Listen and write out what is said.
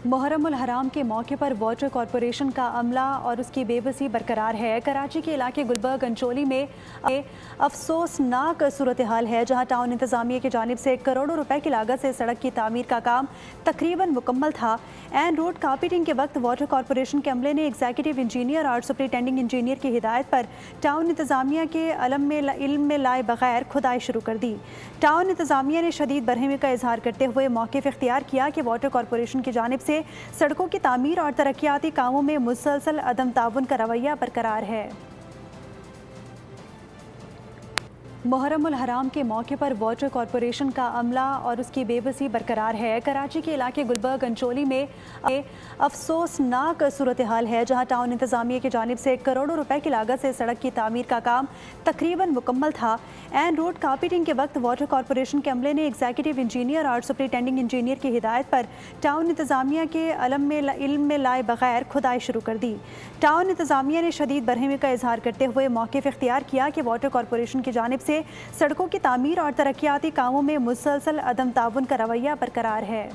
محرم الحرام کے موقع پر واٹر کارپوریشن کا عملہ اور اس کی بے بسی برقرار ہے۔ کراچی کے علاقے گلبرگ انچولی میں افسوسناک صورتحال ہے، جہاں ٹاؤن انتظامیہ کی جانب سے کروڑوں روپے کی لاگت سے سڑک کی تعمیر کا کام تقریباً مکمل تھا۔ این روڈ کارپیٹنگ کے وقت واٹر کارپوریشن کے عملے نے ایگزیکٹو انجینئر اور سپرنٹینڈنگ انجینئر کی ہدایت پر ٹاؤن انتظامیہ کے علم میں لائے بغیر کھدائی شروع کر دی۔ ٹاؤن انتظامیہ نے شدید برہمی کا اظہار کرتے ہوئے موقف اختیار کیا کہ واٹر کارپوریشن کی جانب سے سڑکوں کی تعمیر اور ترقیاتی کاموں میں مسلسل عدم تعاون کا رویہ برقرار ہے۔ محرم الحرام کے موقع پر واٹر کارپوریشن کا عملہ اور اس کی بے بسی برقرار ہے۔ کراچی کے علاقے گلبرگ انچولی میں افسوسناک صورتحال ہے، جہاں ٹاؤن انتظامیہ کی جانب سے کروڑوں روپے کی لاگت سے سڑک کی تعمیر کا کام تقریباً مکمل تھا۔ این روڈ کارپیٹنگ کے وقت واٹر کارپوریشن کے عملے نے ایگزیکٹو انجینئر اور سپرنٹینڈنگ انجینئر کی ہدایت پر ٹاؤن انتظامیہ کے علم میں لائے بغیر کھدائی شروع کر دی۔ ٹاؤن انتظامیہ نے شدید برہمی کا اظہار کرتے ہوئے موقف اختیار کیا کہ واٹر کارپوریشن کی جانب سے سڑکوں کی تعمیر اور ترقیاتی کاموں میں مسلسل عدم تعاون کا رویہ برقرار ہے۔